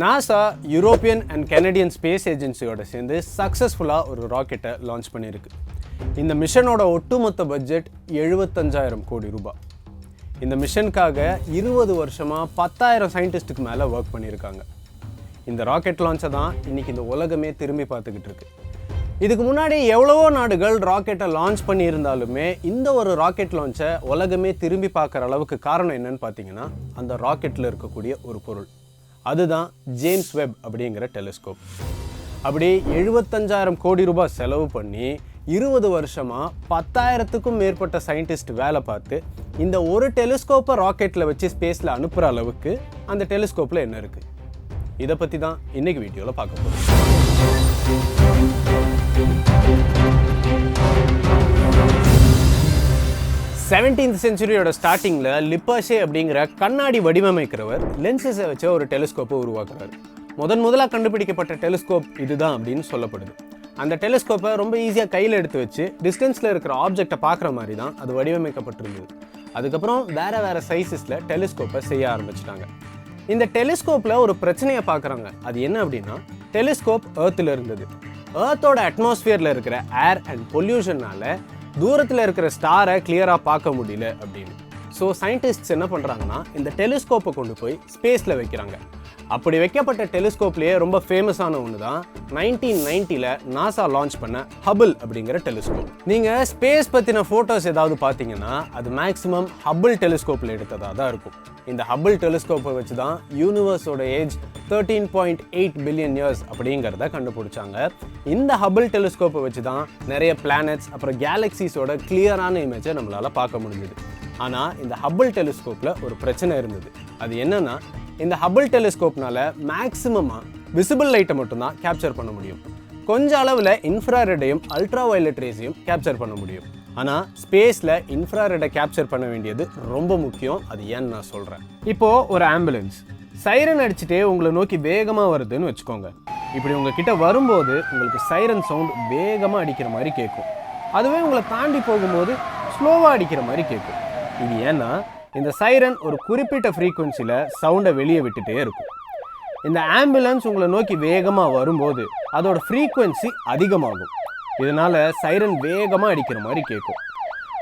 NASA European and Canadian space ஏஜென்சியோட சேர்ந்து சக்ஸஸ்ஃபுல்லாக ஒரு ராக்கெட்டை லான்ச் பண்ணியிருக்கு. இந்த மிஷனோட ஒட்டுமொத்த பட்ஜெட் 75,000 கோடி ரூபாய். இந்த மிஷனுக்காக 20 வருஷமாக 10,000 சயின்டிஸ்ட்டுக்கு மேலே ஒர்க் பண்ணியிருக்காங்க. இந்த ராக்கெட் லான்ச்சை தான் இன்றைக்கி இந்த உலகமே திரும்பி பார்த்துக்கிட்டு இருக்கு. இதுக்கு முன்னாடி எவ்வளவோ நாடுகள் ராக்கெட்டை லான்ச் பண்ணியிருந்தாலுமே இந்த ஒரு ராக்கெட் லான்ச்சை உலகமே திரும்பி பார்க்குற அளவுக்கு காரணம் என்னன்னு பார்த்தீங்கன்னா அந்த ராக்கெட்டில் இருக்கக்கூடிய ஒரு பொருள். அதுதான் ஜேம்ஸ் வெப் அப்படிங்கிற டெலிஸ்கோப். அப்படி 75,000 கோடி ரூபாய் செலவு பண்ணி 20 வருஷமாக 10,000க்கும் மேற்பட்ட சயின்டிஸ்ட் வேலை பார்த்து இந்த ஒரு டெலிஸ்கோப்பை ராக்கெட்டில் வச்சு ஸ்பேஸில் அனுப்புகிற அளவுக்கு அந்த டெலிஸ்கோப்பில் என்ன இருக்குது, இதை பற்றி தான் இன்றைக்கி வீடியோவில் பார்க்க போகிறோம். 17th செஞ்சுரியோட ஸ்டார்டிங்கில் லிப்பாஷே அப்படிங்கிற கண்ணாடி வடிவமைக்கிறவர் லென்சஸை வச்ச ஒரு டெலிஸ்கோப்பை உருவாக்குறாரு. முதலாக கண்டுபிடிக்கப்பட்ட டெலிஸ்கோப் இதுதான் அப்படின்னு சொல்லப்படுது. அந்த டெலிஸ்கோப்பை ரொம்ப ஈஸியாக கையில் எடுத்து வச்சு டிஸ்டன்ஸில் இருக்கிற ஆப்ஜெக்டை பார்க்குற மாதிரி தான் அது வடிவமைக்கப்பட்டிருந்தது. அதுக்கப்புறம் வேறு சைஸஸில் டெலிஸ்கோப்பை செய்ய ஆரம்பிச்சிட்டாங்க. இந்த டெலிஸ்கோப்பில் ஒரு பிரச்சனையை பார்க்குறாங்க. அது என்ன அப்படின்னா, டெலிஸ்கோப் ஏர்த்தில் இருந்தது. ஏர்த்தோட அட்மாஸ்பியரில் இருக்கிற ஏர் அண்ட் பொல்யூஷனால் தூரத்தில் இருக்கிற ஸ்டாரை கிளியராக பார்க்க முடியல அப்படின்னு. ஸோ சயின்டிஸ்ட்ஸ் என்ன பண்ணுறாங்கன்னா இந்த டெலிஸ்கோப்பை கொண்டு போய் ஸ்பேஸில் வைக்கிறாங்க. அப்படி வைக்கப்பட்ட டெலிஸ்கோப்லேயே ரொம்ப ஃபேமஸான ஒன்று தான் 1990 நாசா லான்ச் பண்ண ஹபிள் அப்படிங்கிற டெலிஸ்கோப். நீங்கள் ஸ்பேஸ் பற்றின ஃபோட்டோஸ் ஏதாவது பார்த்தீங்கன்னா அது மேக்ஸிமம் ஹபிள் டெலிஸ்கோப்பில் எடுத்ததாக தான் இருக்கும். இந்த ஹபிள் டெலிஸ்கோப்பை வச்சு தான் யூனிவர்ஸோட ஏஜ் 13.8 பில்லியன் இயர்ஸ் அப்படிங்கிறத கண்டுபிடிச்சாங்க. இந்த ஹபிள் டெலிஸ்கோப்பை வச்சு தான் நிறைய பிளானட்ஸ் அப்புறம் கேலக்சிஸோட கிளியரான இமேஜை நம்மளால் பார்க்க முடிஞ்சுது. ஆனால் இந்த ஹபிள் டெலிஸ்கோப்பில் ஒரு பிரச்சனை இருந்தது. அது என்னன்னா, இந்த ஹபிள் டெலிஸ்கோப்னால மேக்ஸிமமாக விசிபிள் லைட்டை மட்டும்தான் கேப்சர் பண்ண முடியும். கொஞ்சம் அளவில் இன்ஃப்ராரெட்டையும் அல்ட்ரா வயலட் ரேஸையும் கேப்சர் பண்ண முடியும். ஆனால் ஸ்பேஸில் இன்ஃப்ராரெட்டை கேப்சர் பண்ண வேண்டியது ரொம்ப முக்கியம். அது ஏன்னு நான் சொல்கிறேன். இப்போது ஒரு ஆம்புலன்ஸ் சைரன் அடிச்சுட்டே உங்களை நோக்கி வேகமாக வருதுன்னு வச்சுக்கோங்க. இப்படி உங்ககிட்ட வரும்போது உங்களுக்கு சைரன் சவுண்ட் வேகமாக அடிக்கிற மாதிரி கேட்கும். அதுவே உங்களை தாண்டி போகும்போது ஸ்லோவாக அடிக்கிற மாதிரி கேட்கும். இது ஏன்னா இந்த சைரன் ஒரு குறிப்பிட்ட ஃப்ரீக்குவென்சியில் சவுண்டை வெளியே விட்டுட்டே இருக்கும். இந்த ஆம்புலன்ஸ் உங்களை நோக்கி வேகமாக வரும்போது அதோட ஃப்ரீக்குவென்சி அதிகமாகும். இதனால் சைரன் வேகமாக அடிக்கிற மாதிரி கேட்கும்.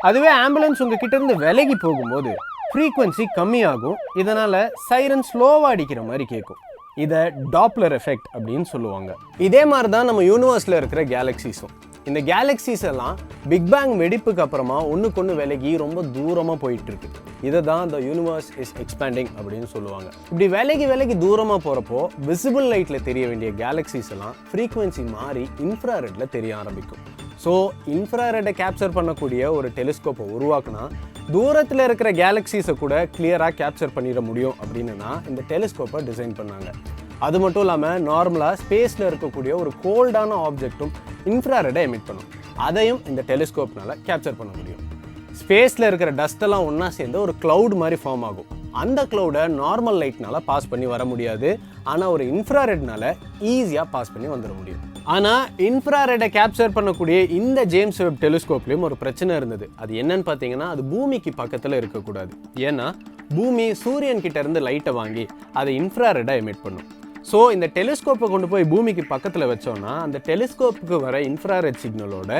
அதுவே ஆம்புலன்ஸ் உங்கள் கிட்டேருந்து விலகி போகும்போது ஃப்ரீக்குவென்சி கம்மியாகும். இதனால் சைரன் ஸ்லோவாக அடிக்கிற மாதிரி கேட்கும். இதை டாப்ளர் எஃபெக்ட் அப்படின்னு சொல்லுவாங்க. இதே மாதிரி தான் நம்ம யூனிவர்ஸில் இருக்கிற கேலக்சிஸும். இந்த கேலக்சிஸ் எல்லாம் பிக் பேங் வெடிப்புக்கு அப்புறமா ஒன்றுக்கொன்று விலகி ரொம்ப தூரமாக போயிட்டுருக்கு. இதை தான் த யூனிவர்ஸ் இஸ் எக்ஸ்பேண்டிங் அப்படின்னு சொல்லுவாங்க. இப்படி விலகி தூரமாக போகிறப்போ விசிபிள் லைட்டில் தெரிய வேண்டிய கேலக்சிஸ் எல்லாம் ஃப்ரீக்குவென்சி மாறி இன்ஃப்ராரெட்டில் தெரிய ஆரம்பிக்கும். ஸோ இன்ஃப்ராரெட்டை கேப்சர் பண்ணக்கூடிய ஒரு டெலிஸ்கோப்பை உருவாக்குனா தூரத்தில் இருக்கிற கேலக்சிஸை கூட கிளியராக கேப்சர் பண்ணிட முடியும் அப்படின்னு தான் இந்த டெலிஸ்கோப்பை டிசைன் பண்ணாங்க. அது மட்டும் இல்லாமல் நார்மலாக ஸ்பேஸில் இருக்கக்கூடிய ஒரு கோல்டான ஆப்ஜெக்டும் இன்ஃப்ராரெட்டை எமிட் பண்ணும். அதையும் இந்த டெலிஸ்கோப்னால கேப்சர் பண்ண முடியும். ஸ்பேஸில் இருக்கிற டஸ்ட்டெல்லாம் ஒன்றா சேர்ந்து ஒரு க்ளவுட் மாதிரி ஃபார்ம் ஆகும். அந்த க்ளவுடை நார்மல் லைட்னால பாஸ் பண்ணி வர முடியாது. ஆனால் ஒரு இன்ஃப்ராரெட்னால ஈஸியாக பாஸ் பண்ணி வந்துட முடியும். ஆனால் இன்ஃப்ராரெட்டை கேப்சர் பண்ணக்கூடிய இந்த ஜேம்ஸ் வெப் டெலிஸ்கோப்லேயும் ஒரு பிரச்சனை இருந்தது. அது என்னன்னு பார்த்தீங்கன்னா, அது பூமிக்கு பக்கத்தில் இருக்கக்கூடாது. ஏன்னா பூமி சூரியன் கிட்ட இருந்து லைட்டை வாங்கி அதை இன்ஃப்ராரெட்டை எமிட் பண்ணும். ஸோ இந்த டெலிஸ்கோப்பை கொண்டு போய் பூமிக்கு பக்கத்தில் வச்சோன்னா அந்த டெலிஸ்கோப்புக்கு வர இன்ஃப்ராரெட் சிக்னலோட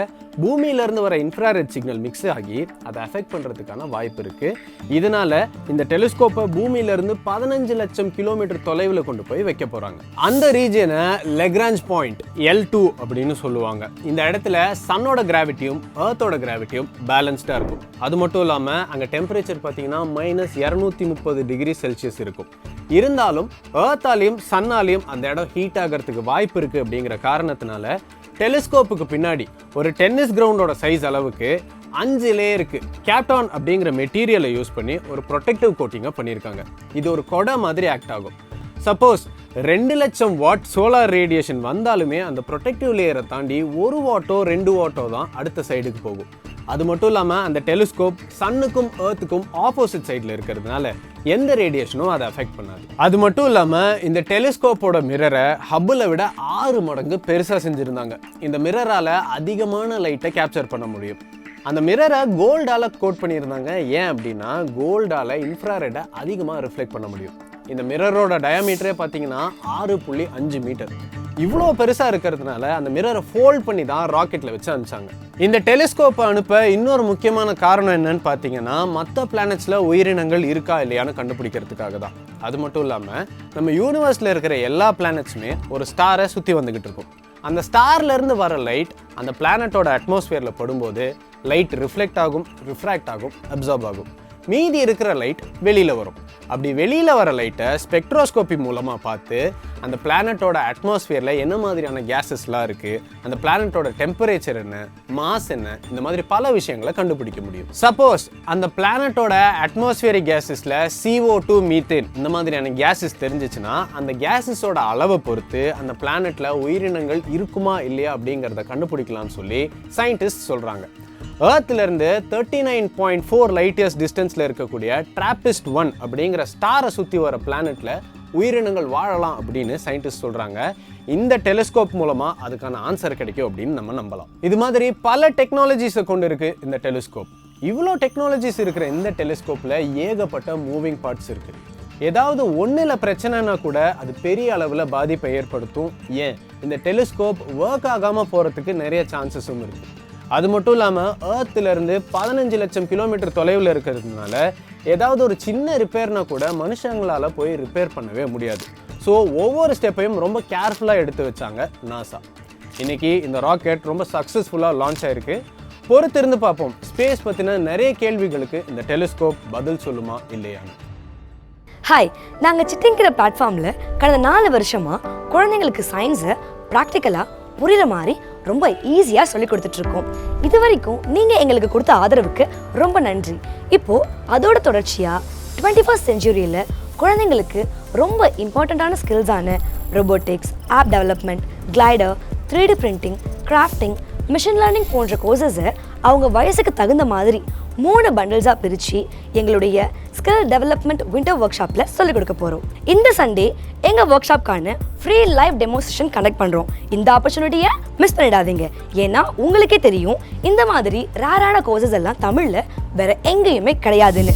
பூமியிலேருந்து வர இன்ஃப்ராரெட் சிக்னல் மிக்ஸ் ஆகி அதை அஃபெக்ட் பண்ணுறதுக்கான வாய்ப்பு இருக்குது. இதனால் இந்த டெலிஸ்கோப்பை பூமியிலேருந்து 15 லட்சம் கிலோமீட்டர் தொலைவில் கொண்டு போய் வைக்க போகிறாங்க. அந்த ரீஜனை லெக்ராஞ்ச் பாயிண்ட் L2 அப்படின்னு சொல்லுவாங்க. இந்த இடத்துல சன்னோட கிராவிட்டியும் ஏர்த்தோட கிராவிட்டியும் பேலன்ஸ்டாக இருக்கும். அது மட்டும் இல்லாமல் அங்கே டெம்பரேச்சர் பார்த்தீங்கன்னா -230 டிகிரி செல்சியஸ் இருக்கும். இருந்தாலும் ஏர்த்தாலையும் சன்னாலையும் அந்த இடம் ஹீட் ஆகிறதுக்கு வாய்ப்பு இருக்குது. அப்படிங்கிற காரணத்தினால டெலிஸ்கோப்புக்கு பின்னாடி ஒரு டென்னிஸ் கிரவுண்டோட சைஸ் அளவுக்கு 5 லேயருக்கு கேப்டான் அப்படிங்கிற மெட்டீரியலை யூஸ் பண்ணி ஒரு ப்ரொடெக்டிவ் கோட்டிங்கை பண்ணியிருக்காங்க. இது ஒரு கொடை மாதிரி ஆக்ட் ஆகும். சப்போஸ் 2 லட்சம் வாட் சோலார் ரேடியேஷன் வந்தாலுமே அந்த ப்ரொடெக்டிவ் லேயரை தாண்டி 1 வாட்டோ 2 வாட்டோ தான் அடுத்த சைடுக்கு போகும். அது மட்டும் இல்லாமல் அந்த டெலிஸ்கோப் சன்னுக்கும் ஏர்த்துக்கும் ஆப்போசிட் சைடில் இருக்கிறதுனால எந்த ரேடியேஷனும் அதை அஃபெக்ட் பண்ணாது. அது மட்டும் இல்லாமல் இந்த டெலிஸ்கோப்போட மிரரை ஹப்பிளை விட 6 மடங்கு பெருசாக செஞ்சுருந்தாங்க. இந்த மிரரால் அதிகமான லைட்டை கேப்சர் பண்ண முடியும். அந்த மிரரை கோல்டால் கோட் பண்ணியிருந்தாங்க. ஏன் அப்படின்னா கோல்டால் இன்ஃப்ராரெட்டை அதிகமாக ரிஃப்ளெக்ட் பண்ண முடியும். இந்த மிரரோட டயாமீட்டரே பார்த்தீங்கன்னா 6.5 மீட்டர். இவ்வளோ பெருசாக இருக்கிறதுனால அந்த மிரரை ஃபோல்ட் பண்ணி தான் ராக்கெட்டில் வச்சு அனுப்பிச்சாங்க. இந்த டெலிஸ்கோப்பை அனுப்ப இன்னொரு முக்கியமான காரணம் என்னன்னு பார்த்தீங்கன்னா, மற்ற பிளானட்ஸில் உயிரினங்கள் இருக்கா இல்லையான்னு கண்டுபிடிக்கிறதுக்காக தான். அது மட்டும் இல்லாமல் நம்ம யூனிவர்ஸில் இருக்கிற எல்லா பிளானட்ஸுமே ஒரு ஸ்டாரை சுற்றி வந்துக்கிட்டு இருக்கும். அந்த ஸ்டார்லேருந்து வர லைட் அந்த பிளானட்டோட அட்மாஸ்பியரில் படும்போது லைட் ரிஃப்ளெக்ட் ஆகும், ரிஃப்ராக்ட் ஆகும், அப்சார்ப் ஆகும். மீதி இருக்கிற லைட் வெளியில் வரும். அப்படி வெளியில் வர லைட்டை ஸ்பெக்ட்ரோஸ்கோப்பி மூலமாக பார்த்து அந்த பிளானட்டோட அட்மாஸ்பியரில் என்ன மாதிரியான கேஸஸ்லாம் இருக்குது, அந்த பிளானட்டோட டெம்பரேச்சர் என்ன, மாஸ் என்ன, இந்த மாதிரி பல விஷயங்களை கண்டுபிடிக்க முடியும். சப்போஸ் அந்த பிளானட்டோட அட்மாஸ்பியரிக் கேஸஸில் CO2, மீத்தேன் இந்த மாதிரியான கேஸஸ் தெரிஞ்சிச்சுன்னா அந்த கேஸஸோட அளவை பொறுத்து அந்த பிளானட்டில் உயிரினங்கள் இருக்குமா இல்லையா அப்படிங்கிறத கண்டுபிடிக்கலாம்னு சொல்லி சயின்டிஸ்ட் சொல்கிறாங்க. ஏர்த்லேருந்து 39.4 லைட் இயர்ஸ் டிஸ்டன்ஸில் இருக்கக்கூடிய Trappist 1 அப்படிங்கிற ஸ்டாரை சுற்றி வர பிளானட்டில் உயிரினங்கள் வாழலாம் அப்படின்னு சயின்டிஸ்ட் சொல்கிறாங்க. இந்த டெலிஸ்கோப் மூலமாக அதுக்கான ஆன்சர் கிடைக்கும் அப்படின்னு நம்ம நம்பலாம். இது மாதிரி பல டெக்னாலஜிஸை கொண்டு இருக்கு இந்த டெலிஸ்கோப். இவ்வளோ டெக்னாலஜிஸ் இருக்கிற இந்த டெலிஸ்கோப்பில் ஏகப்பட்ட மூவிங் பார்ட்ஸ் இருக்குது. ஏதாவது ஒன்றில் பிரச்சனைனா கூட அது பெரிய அளவில் பாதிப்பை ஏற்படுத்தும். ஏன் இந்த டெலிஸ்கோப் ஒர்க் ஆகாமல் போகிறதுக்கு நிறைய சான்சஸும் இருக்குது. அது மட்டும் இல்லாமல் ஏர்த்லேருந்து 15 லட்சம் கிலோமீட்டர் தொலைவில் இருக்கிறதுனால ஏதாவது ஒரு சின்ன ரிப்பேர்னா கூட மனுஷங்களால் போய் ரிப்பேர் பண்ணவே முடியாது. ஸோ ஒவ்வொரு ஸ்டெப்பையும் ரொம்ப கேர்ஃபுல்லாக எடுத்து வச்சாங்க நாசா. இன்னைக்கு இந்த ராக்கெட் ரொம்ப சக்ஸஸ்ஃபுல்லாக லான்ச் ஆயிருக்கு. பொறுத்திருந்து பார்ப்போம் ஸ்பேஸ் பற்றின நிறைய கேள்விகளுக்கு இந்த டெலிஸ்கோப் பதில் சொல்லுமா இல்லையான்னு. ஹாய், நாங்கள் சிட்டிங்கிற பிளாட்ஃபார்மில் கடந்த 4 வருஷமாக குழந்தைங்களுக்கு சயின்ஸை ப்ராக்டிக்கலாக புரிகிற மாதிரி ரொம்ப ஈஸியாக சொல்லி கொடுத்துட்ருக்கோம். இது வரைக்கும் நீங்கள் எங்களுக்கு கொடுத்த ஆதரவுக்கு ரொம்ப நன்றி. இப்போது அதோட தொடர்ச்சியாக 21st செஞ்சுரியில் குழந்தைங்களுக்கு ரொம்ப இம்பார்ட்டண்ட்டான ஸ்கில்ஸான robotics, app development, glider, 3D printing, crafting, machine learning போன்ற கோர்சஸை அவங்க வயசுக்கு தகுந்த மாதிரி 3 பண்டில்ஸாக பிரித்து எங்களுடைய ஸ்கில் டெவலப்மெண்ட் விண்டர் ஒர்க் ஷாப்பில் சொல்லிக் கொடுக்க போகிறோம். இந்த சண்டே எங்கள் ஒர்க் ஷாப்கான ஃப்ரீ லைவ் டெமோஸ்ட்ரேஷன் கண்டக்ட் பண்ணுறோம். இந்த ஆப்பர்ச்சுனிட்டியை மிஸ் பண்ணிடாதீங்க. ஏன்னா உங்களுக்கே தெரியும் இந்த மாதிரி ரேரான கோர்சஸ் எல்லாம் தமிழில் வேறு எங்கேயுமே கிடையாதுன்னு.